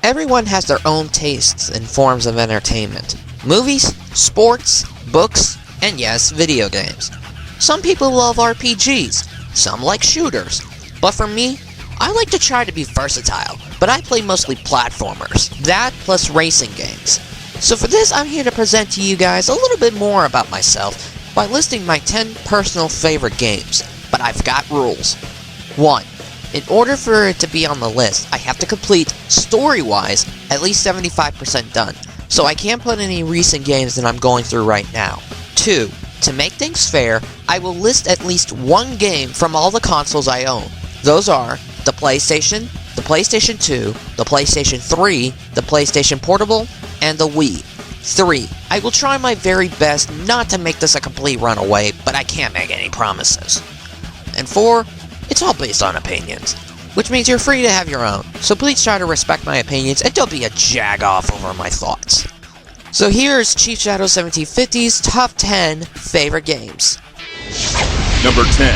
Everyone has their own tastes and forms of entertainment. Movies, sports, books, and yes, video games. Some people love RPGs, some like shooters, but for me, I like to try to be versatile, but I play mostly platformers. That plus racing games. So for this, I'm here to present to you guys a little bit more about myself by listing my 10 personal favorite games, but I've got rules. 1. In order for it to be on the list, I have to complete, story-wise, at least 75% done, so I can't put any recent games that I'm going through right now. 2. To make things fair, I will list at least one game from all the consoles I own. Those are the PlayStation 2, the PlayStation 3, the PlayStation Portable, and the Wii. 3. I will try my very best not to make this a complete runaway, but I can't make any promises. And 4. It's all based on opinions, which means you're free to have your own, so please try to respect my opinions and don't be a jag-off over my thoughts. So here's Chief Shadow 1750's top 10 favorite games. Number 10.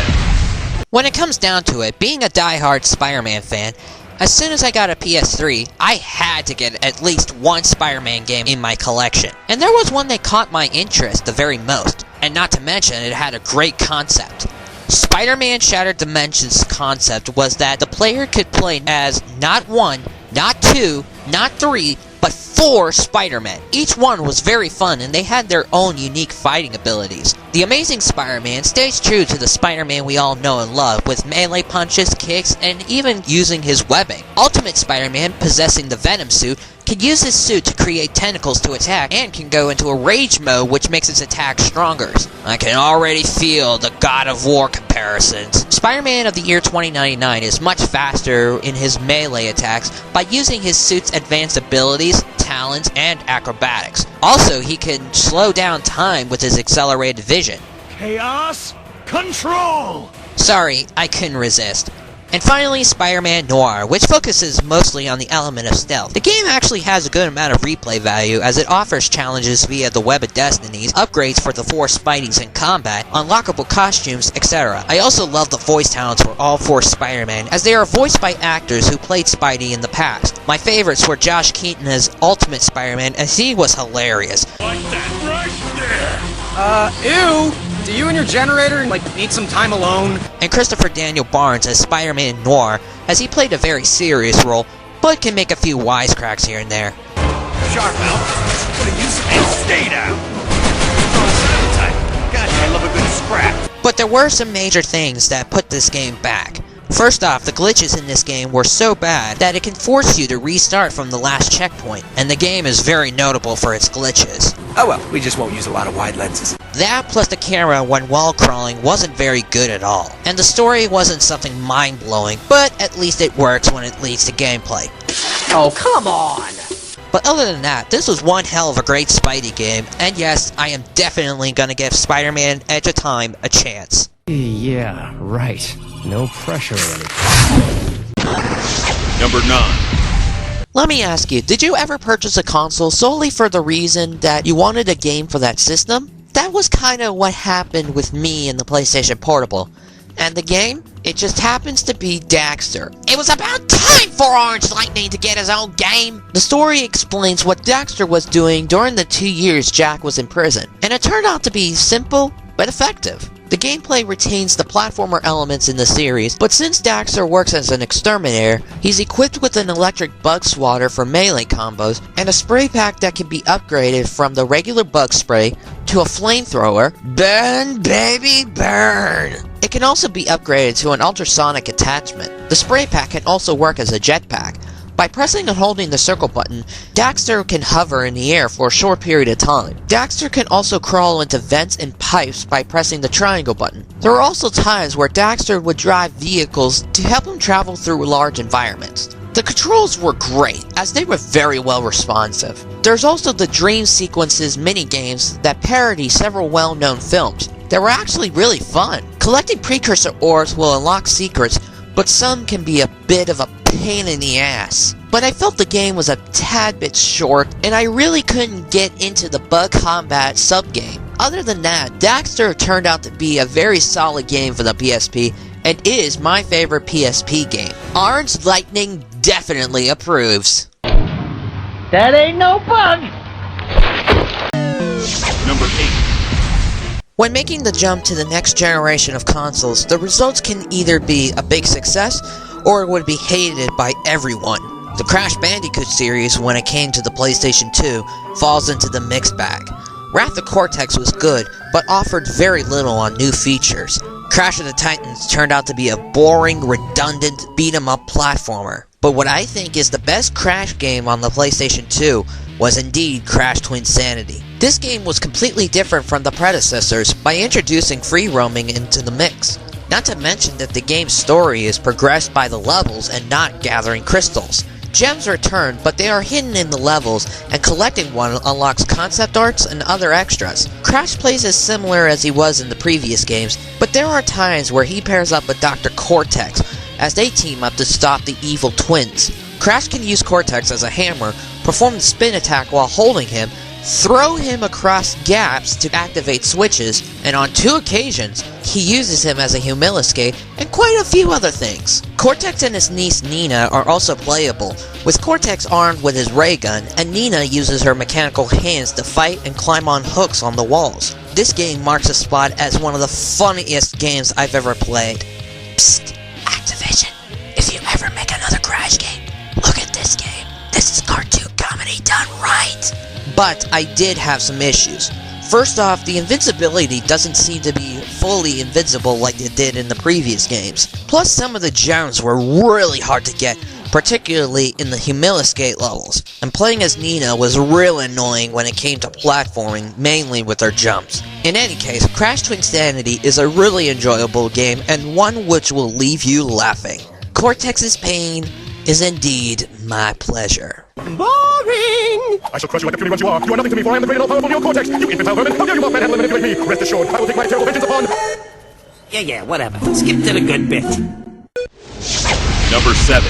When it comes down to it, being a die-hard Spider-Man fan, as soon as I got a PS3, I had to get at least one Spider-Man game in my collection. And there was one that caught my interest the very most, and not to mention it had a great concept. Spider-Man Shattered Dimensions' concept was that the player could play as not 1, not 2, not 3, but 4 Spider-Men. Each one was very fun and they had their own unique fighting abilities. The Amazing Spider-Man stays true to the Spider-Man we all know and love, with melee punches, kicks, and even using his webbing. Ultimate Spider-Man, possessing the Venom suit, can use his suit to create tentacles to attack, and can go into a rage mode which makes his attack stronger. I can already feel the God of War comparisons. Spider-Man of the year 2099 is much faster in his melee attacks by using his suit's advanced abilities, talents, and acrobatics. Also, he can slow down time with his accelerated vision. Chaos Control! Sorry, I couldn't resist. And finally, Spider-Man Noir, which focuses mostly on the element of stealth. The game actually has a good amount of replay value, as it offers challenges via the Web of Destinies, upgrades for the 4 Spideys in combat, unlockable costumes, etc. I also love the voice talents for all 4 Spider-Man, as they are voiced by actors who played Spidey in the past. My favorites were Josh Keaton as Ultimate Spider-Man, as he was hilarious. Like that right there! Ew! Do you and your generator, need some time alone? And Christopher Daniel Barnes as Spider-Man Noir, as he played a very serious role, but can make a few wisecracks here and there. Sharp out! What are you saying? Stay down! Gosh, I love a good scrap! But there were some major things that put this game back. First off, the glitches in this game were so bad that it can force you to restart from the last checkpoint, and the game is very notable for its glitches. Oh well, we just won't use a lot of wide lenses. That plus the camera when wall crawling wasn't very good at all, and the story wasn't something mind-blowing, but at least it works when it leads to gameplay. Oh, come on! But other than that, this was one hell of a great Spidey game, and yes, I am definitely gonna give Spider-Man Edge of Time a chance. Yeah, right. No pressure or anything. Number 9. Let me ask you, did you ever purchase a console solely for the reason that you wanted a game for that system? That was kinda what happened with me in the PlayStation Portable. And the game? It just happens to be Daxter. It was about time for Orange Lightning to get his own game! The story explains what Daxter was doing during the 2 years Jack was in prison, and it turned out to be simple, but effective. The gameplay retains the platformer elements in the series, but since Daxter works as an exterminator, he's equipped with an electric bug swatter for melee combos, and a spray pack that can be upgraded from the regular bug spray to a flamethrower. Burn, baby, burn! It can also be upgraded to an ultrasonic attachment. The spray pack can also work as a jetpack. By pressing and holding the circle button, Daxter can hover in the air for a short period of time. Daxter can also crawl into vents and pipes by pressing the triangle button. There are also times where Daxter would drive vehicles to help him travel through large environments. The controls were great, as they were very well responsive. There's also the Dream Sequences minigames that parody several well-known films. They were actually really fun. Collecting precursor ores will unlock secrets, but some can be a bit of a pain in the ass. But I felt the game was a tad bit short, and I really couldn't get into the bug combat subgame. Other than that, Daxter turned out to be a very solid game for the PSP, and is my favorite PSP game. Orange Lightning definitely approves. That ain't no bug! Number 8. When making the jump to the next generation of consoles, the results can either be a big success, or it would be hated by everyone. The Crash Bandicoot series, when it came to the PlayStation 2, falls into the mixed bag. Wrath of Cortex was good, but offered very little on new features. Crash of the Titans turned out to be a boring, redundant, beat-em-up platformer. But what I think is the best Crash game on the PlayStation 2 was indeed Crash Twinsanity. This game was completely different from the predecessors by introducing free roaming into the mix. Not to mention that the game's story is progressed by the levels and not gathering crystals. Gems return, but they are hidden in the levels, and collecting one unlocks concept arts and other extras. Crash plays as similar as he was in the previous games, but there are times where he pairs up with Dr. Cortex as they team up to stop the evil twins. Crash can use Cortex as a hammer, perform the spin attack while holding him, throw him across gaps to activate switches, and on 2 occasions, he uses him as a humiliskate, and quite a few other things. Cortex and his niece Nina are also playable, with Cortex armed with his ray gun, and Nina uses her mechanical hands to fight and climb on hooks on the walls. This game marks a spot as one of the funniest games I've ever played. Psst, Activision, if you ever make another Crash game, look at this game. This is cartoon comedy done right. But I did have some issues. First off, the invincibility doesn't seem to be fully invincible like it did in the previous games. Plus, some of the gems were really hard to get, particularly in the humiliskate levels. And playing as Nina was real annoying when it came to platforming, mainly with her jumps. In any case, Crash Twinsanity is a really enjoyable game, and one which will leave you laughing. Cortex's pain is indeed my pleasure. Boring! I shall crush you like the puny runt you are. You are nothing to me, for I am the great and all-powerful Neo-Cortex. You infantile vermin! How dare you mock manhandle and manipulate me? Rest assured, I will take my terrible vengeance upon... Yeah, whatever. Skip to the good bit. Number 7.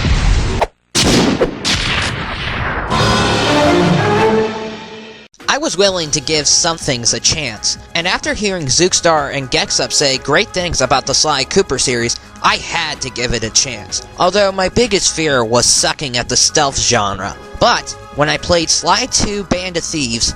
I was willing to give some things a chance, and after hearing Zookstar and Gexup say great things about the Sly Cooper series, I had to give it a chance. Although my biggest fear was sucking at the stealth genre. But when I played Sly 2 Band of Thieves,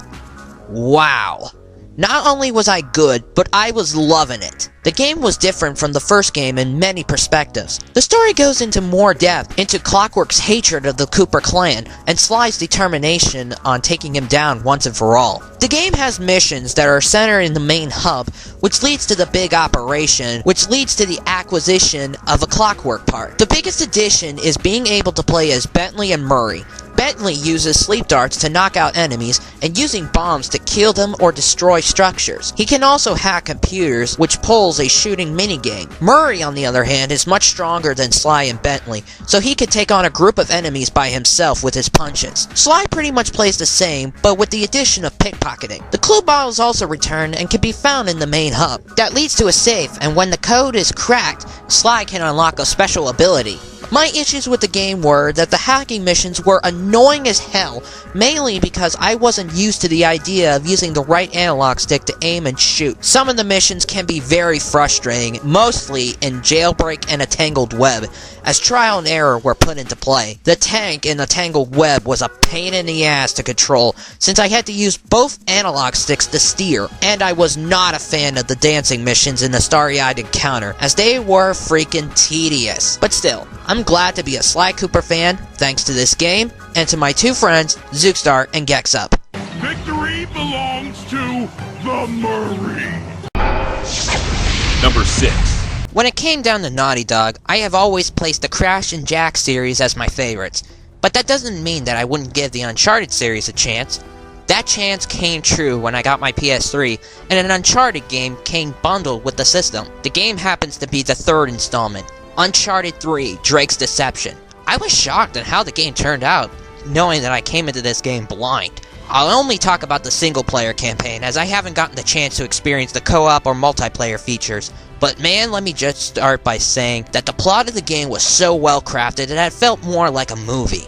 wow. Not only was I good, but I was loving it. The game was different from the first game in many perspectives. The story goes into more depth into Clockwork's hatred of the Cooper clan, and Sly's determination on taking him down once and for all. The game has missions that are centered in the main hub, which leads to the big operation, which leads to the acquisition of a Clockwork part. The biggest addition is being able to play as Bentley and Murray. Bentley uses sleep darts to knock out enemies, and using bombs to kill them or destroy structures. He can also hack computers, which pulls a shooting minigame. Murray, on the other hand, is much stronger than Sly and Bentley, so he could take on a group of enemies by himself with his punches. Sly pretty much plays the same, but with the addition of pickpocketing. The clue bottles also return and can be found in the main hub. That leads to a safe, and when the code is cracked, Sly can unlock a special ability. My issues with the game were that the hacking missions were annoying as hell, mainly because I wasn't used to the idea of using the right analog stick to aim and shoot. Some of the missions can be very frustrating, mostly in Jailbreak and A Tangled Web, as trial and error were put into play. The tank in the Tangled Web was a pain in the ass to control, since I had to use both analog sticks to steer, and I was not a fan of the dancing missions in the Starry-Eyed Encounter, as they were freaking tedious. But still, I'm glad to be a Sly Cooper fan, thanks to this game, and to my two friends, Zookstar and Gexup. Victory belongs to the Murray. Number 6. When it came down to Naughty Dog, I have always placed the Crash and Jack series as my favorites, but that doesn't mean that I wouldn't give the Uncharted series a chance. That chance came true when I got my PS3, and an Uncharted game came bundled with the system. The game happens to be the third installment, Uncharted 3, Drake's Deception. I was shocked at how the game turned out, knowing that I came into this game blind. I'll only talk about the single-player campaign, as I haven't gotten the chance to experience the co-op or multiplayer features. But man, let me just start by saying that the plot of the game was so well crafted that it felt more like a movie.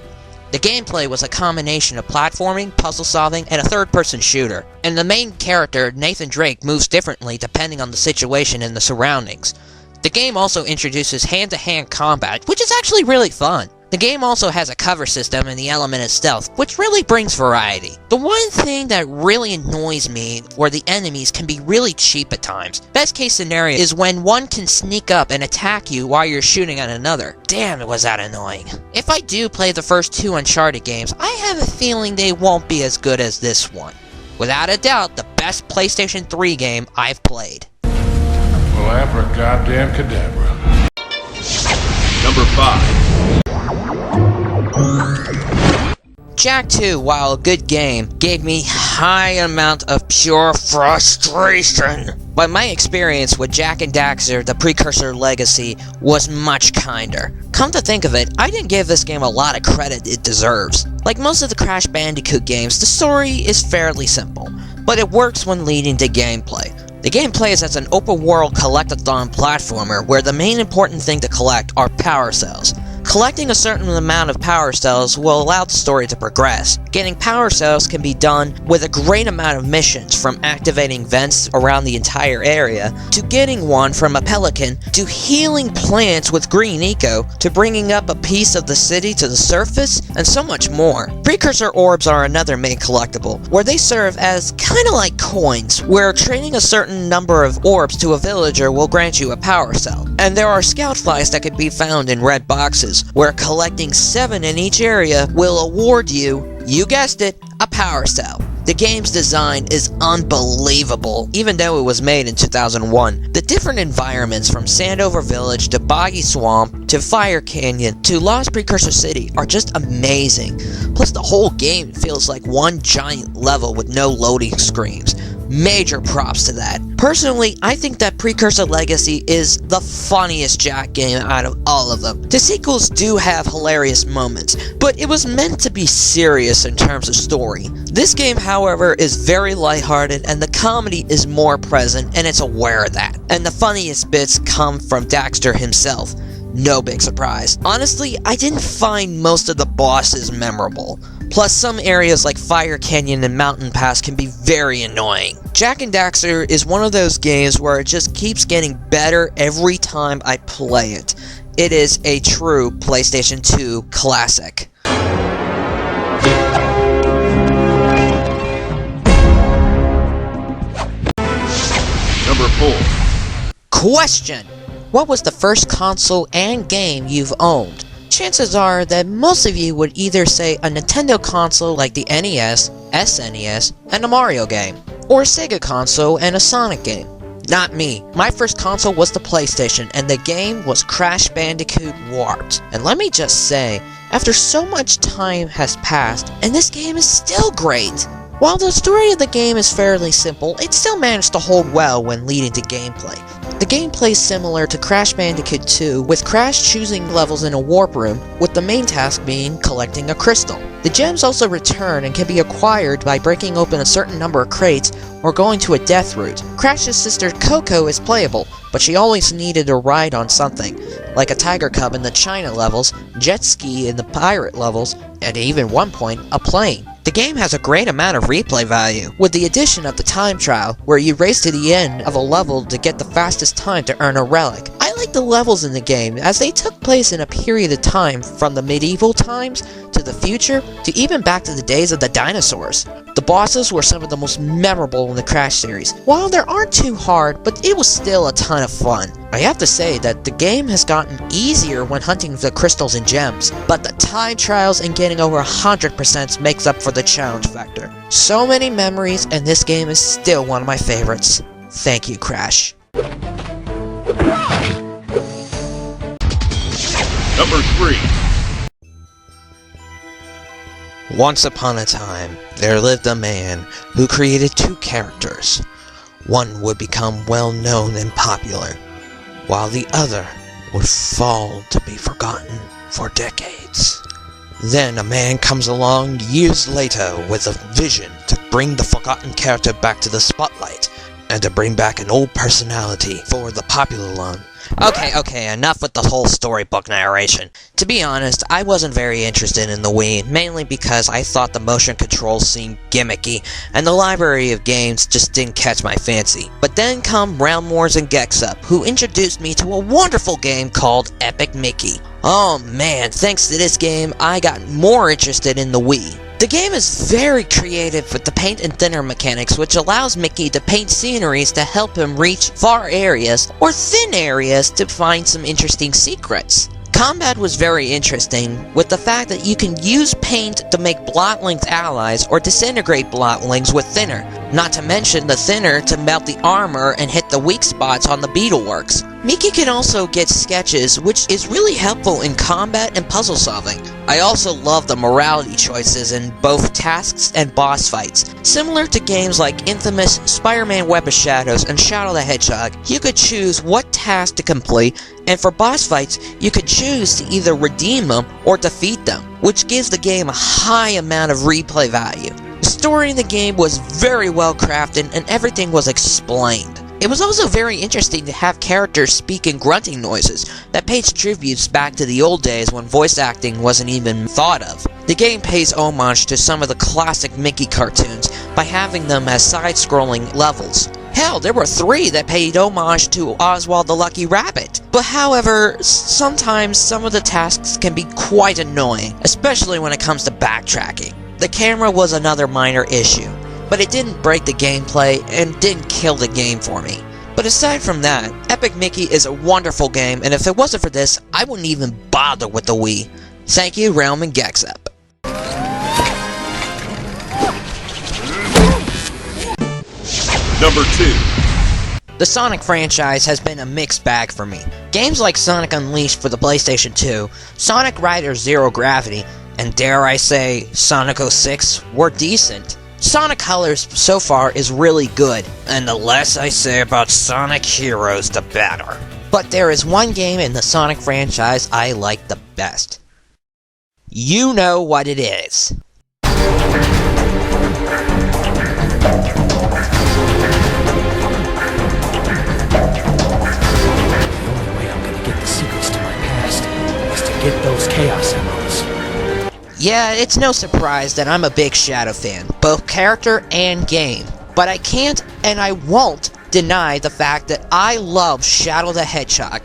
The gameplay was a combination of platforming, puzzle solving, and a third-person shooter. And the main character, Nathan Drake, moves differently depending on the situation and the surroundings. The game also introduces hand-to-hand combat, which is actually really fun. The game also has a cover system and the element of stealth, which really brings variety. The one thing that really annoys me, where the enemies can be really cheap at times. Best case scenario is when one can sneak up and attack you while you're shooting at another. Damn, was that annoying. If I do play the first 2 Uncharted games, I have a feeling they won't be as good as this one. Without a doubt, the best PlayStation 3 game I've played. Well, abracadabra cadabra. Number 5. Jak 2, while a good game, gave me high amount of pure frustration. But my experience with Jak and Daxter, the precursor legacy, was much kinder. Come to think of it, I didn't give this game a lot of credit it deserves. Like most of the Crash Bandicoot games, the story is fairly simple, but it works when leading to gameplay. The game plays as an open-world collect-a-thon platformer where the main important thing to collect are power cells. Collecting a certain amount of power cells will allow the story to progress. Getting power cells can be done with a great amount of missions, from activating vents around the entire area, to getting one from a pelican, to healing plants with green eco, to bringing up a piece of the city to the surface, and so much more. Precursor orbs are another main collectible, where they serve as kinda like coins, where trading a certain number of orbs to a villager will grant you a power cell. And there are scout flies that can be found in red boxes, where collecting 7 in each area will award you guessed it, a power cell. The game's design is unbelievable, even though it was made in 2001. The different environments, from Sandover Village to Boggy Swamp to Fire Canyon to Lost Precursor City, are just amazing. Plus the whole game feels like one giant level with no loading screens. Major props to that. Personally, I think that Precursor Legacy is the funniest Jak game out of all of them. The sequels do have hilarious moments, but it was meant to be serious in terms of story. This game, however, is very lighthearted, and the comedy is more present, and it's aware of that. And the funniest bits come from Daxter himself. No big surprise. Honestly, I didn't find most of the bosses memorable. Plus, some areas like Fire Canyon and Mountain Pass can be very annoying. Jak and Daxter is one of those games where it just keeps getting better every time I play it. It is a true PlayStation 2 classic. Number 4. Question: what was the first console and game you've owned? Chances are that most of you would either say a Nintendo console like the NES, SNES, and a Mario game, or a Sega console and a Sonic game. Not me. My first console was the PlayStation, and the game was Crash Bandicoot Warped. And let me just say, after so much time has passed, and this game is still great. While the story of the game is fairly simple, it still managed to hold well when leading to gameplay. The gameplay is similar to Crash Bandicoot 2, with Crash choosing levels in a warp room, with the main task being collecting a crystal. The gems also return and can be acquired by breaking open a certain number of crates or going to a death route. Crash's sister Coco is playable, but she always needed a ride on something, like a tiger cub in the China levels, jet ski in the pirate levels, and even one point, a plane. The game has a great amount of replay value, with the addition of the time trial, where you race to the end of a level to get the fastest time to earn a relic. I like the levels in the game, as they took place in a period of time from the medieval times, to the future, to even back to the days of the dinosaurs. The bosses were some of the most memorable in the Crash series. While they aren't too hard, but it was still a ton of fun. I have to say that the game has gotten easier when hunting the crystals and gems, but the time trials and getting over 100% makes up for the challenge factor. So many memories, and this game is still one of my favorites. Thank you, Crash. Number 3. Once upon a time, there lived a man who created 2 characters. One would become well known and popular, while the other would fall to be forgotten for decades. Then a man comes along years later with a vision to bring the forgotten character back to the spotlight. and to bring back an old personality for the popular one. Okay, enough with the whole storybook narration. To be honest, I wasn't very interested in the Wii, mainly because I thought the motion controls seemed gimmicky, and the library of games just didn't catch my fancy. But then come Realm Wars and Gexup, who introduced me to a wonderful game called Epic Mickey. Oh man, thanks to this game, I got more interested in the Wii. The game is very creative with the paint and thinner mechanics, which allows Mickey to paint sceneries to help him reach far areas or thin areas to find some interesting secrets. Combat was very interesting, with the fact that you can use paint to make blot-length allies or disintegrate blot-lengths with thinner, not to mention the thinner to melt the armor and hit the weak spots on the beetleworks. Mickey can also get sketches, which is really helpful in combat and puzzle solving. I also love the morality choices in both tasks and boss fights. Similar to games like Infamous, SpiderMan Web of Shadows, and Shadow the Hedgehog, you could choose what task to complete, and for boss fights, you could choose to either redeem them or defeat them, which gives the game a high amount of replay value. The story in the game was very well crafted and everything was explained. It was also very interesting to have characters speak in grunting noises that paid tributes back to the old days when voice acting wasn't even thought of. The game pays homage to some of the classic Mickey cartoons by having them as side-scrolling levels. Hell, there were 3 that paid homage to Oswald the Lucky Rabbit. But however, sometimes some of the tasks can be quite annoying, especially when it comes to backtracking. The camera was another minor issue, but it didn't break the gameplay and didn't kill the game for me. But aside from that, Epic Mickey is a wonderful game, and if it wasn't for this, I wouldn't even bother with the Wii. Thank you, Realm and Gexup. Number 2. The Sonic franchise has been a mixed bag for me. Games like Sonic Unleashed for the PlayStation 2, Sonic Riders Zero Gravity, and dare I say, Sonic 06 were decent. Sonic Colors so far is really good, and the less I say about Sonic Heroes the better. But there is one game in the Sonic franchise I like the best. You know what it is. Get those Chaos Emeralds. Yeah, it's no surprise that I'm a big Shadow fan, both character and game. But I can't and I won't deny the fact that I love Shadow the Hedgehog.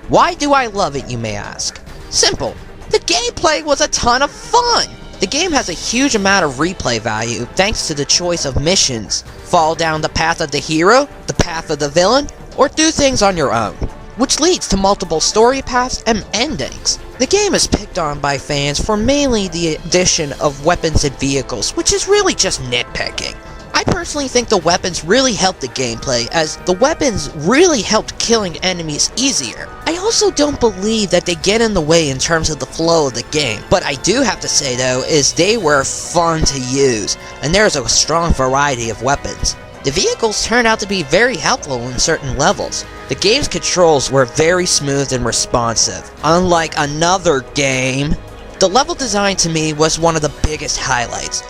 Why do I love it, you may ask? Simple. The gameplay was a ton of fun! The game has a huge amount of replay value thanks to the choice of missions. Fall down the path of the hero, the path of the villain, or do things on your own, which leads to multiple story paths and endings. The game is picked on by fans for mainly the addition of weapons and vehicles, which is really just nitpicking. I personally think the weapons really helped the gameplay, as the weapons really helped killing enemies easier. I also don't believe that they get in the way in terms of the flow of the game, but I do have to say though, is they were fun to use, and there's a strong variety of weapons. The vehicles turned out to be very helpful in certain levels. The game's controls were very smooth and responsive, unlike another game. The level design to me was one of the biggest highlights,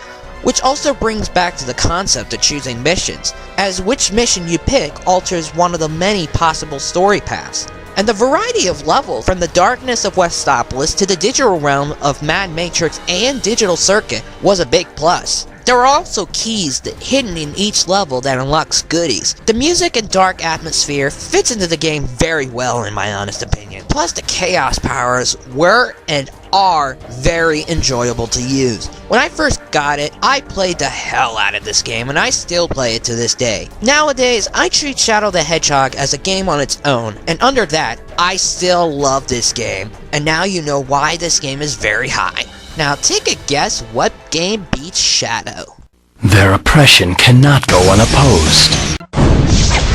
which also brings back to the concept of choosing missions, as which mission you pick alters one of the many possible story paths. And the variety of levels, from the darkness of Westopolis to the digital realm of Mad Matrix and Digital Circuit, was a big plus. There are also keys hidden in each level that unlocks goodies. The music and dark atmosphere fits into the game very well in my honest opinion. Plus the chaos powers were and are very enjoyable to use. When I first got it, I played the hell out of this game and I still play it to this day. Nowadays, I treat Shadow the Hedgehog as a game on its own, and under that, I still love this game. And now you know why this game is very high. Now take a guess what game beats Shadow. Their oppression cannot go unopposed.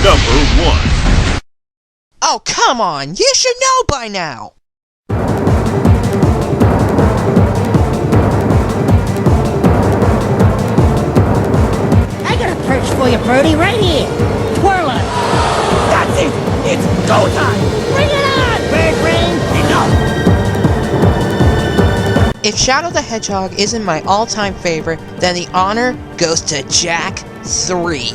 Number 1. Oh, come on! You should know by now! I got a perch for you, Birdie, right here. Twirl it. That's it. It's go time. Bring it on, Bird Brain. Enough. If Shadow the Hedgehog isn't my all-time favorite, then the honor goes to Jak 3.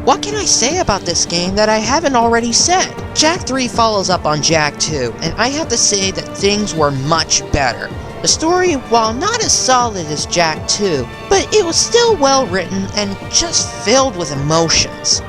What can I say about this game that I haven't already said? Jak 3 follows up on Jak 2, and I have to say that things were much better. The story, while not as solid as Jak 2, but it was still well written and just filled with emotions.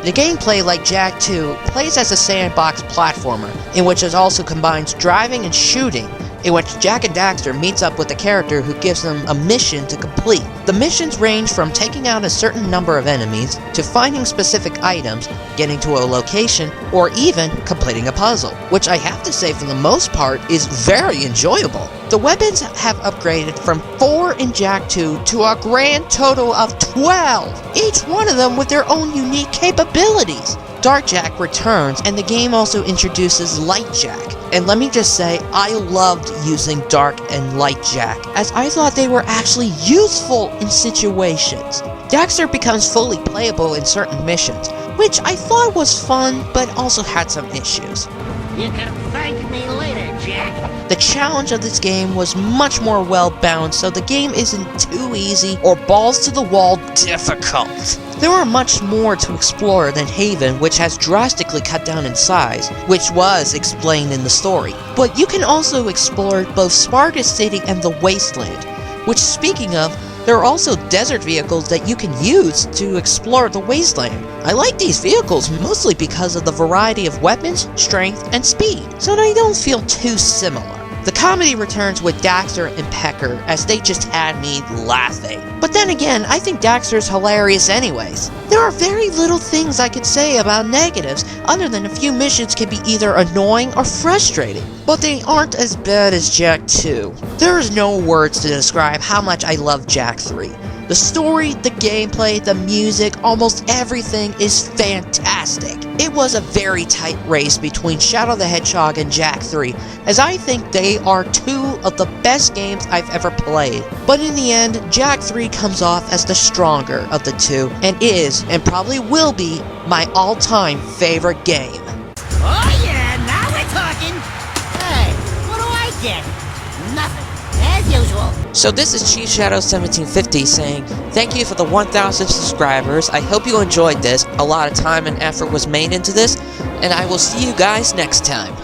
The gameplay, like Jak 2, plays as a sandbox platformer, in which it also combines driving and shooting, in which Jak and Daxter meets up with a character who gives them a mission to complete. The missions range from taking out a certain number of enemies, to finding specific items, getting to a location, or even completing a puzzle, which I have to say for the most part is very enjoyable. The weapons have upgraded from 4 in Jak 2 to a grand total of 12, each one of them with their own unique capabilities. Dark Jak returns, and the game also introduces Light Jak. And let me just say, I loved using Dark and Light Jak, as I thought they were actually useful in situations. Daxter becomes fully playable in certain missions, which I thought was fun, but also had some issues. You can thank me later, Jak. The challenge of this game was much more well balanced, so the game isn't too easy or balls to the wall difficult. There are much more to explore than Haven, which has drastically cut down in size, which was explained in the story. But you can also explore both Sparta City and the Wasteland, which, speaking of, there are also desert vehicles that you can use to explore the Wasteland. I like these vehicles mostly because of the variety of weapons, strength, and speed, so they don't feel too similar. The comedy returns with Daxter and Pecker, as they just had me laughing. But then again, I think Daxter's hilarious anyways. There are very little things I could say about negatives, other than a few missions can be either annoying or frustrating. But they aren't as bad as Jak 2. There is no words to describe how much I love Jak 3. The story, the gameplay, the music, almost everything is fantastic. It was a very tight race between Shadow the Hedgehog and Jak 3, as I think they are two of the best games I've ever played. But in the end, Jak 3 comes off as the stronger of the two, and is, and probably will be, my all-time favorite game. Oh yeah, now we're talking. Hey, what do I get? Nothing, as usual. So this is Chief Shadow 1750 saying, thank you for the 1,000 subscribers. I hope you enjoyed this. A lot of time and effort was made into this, and I will see you guys next time.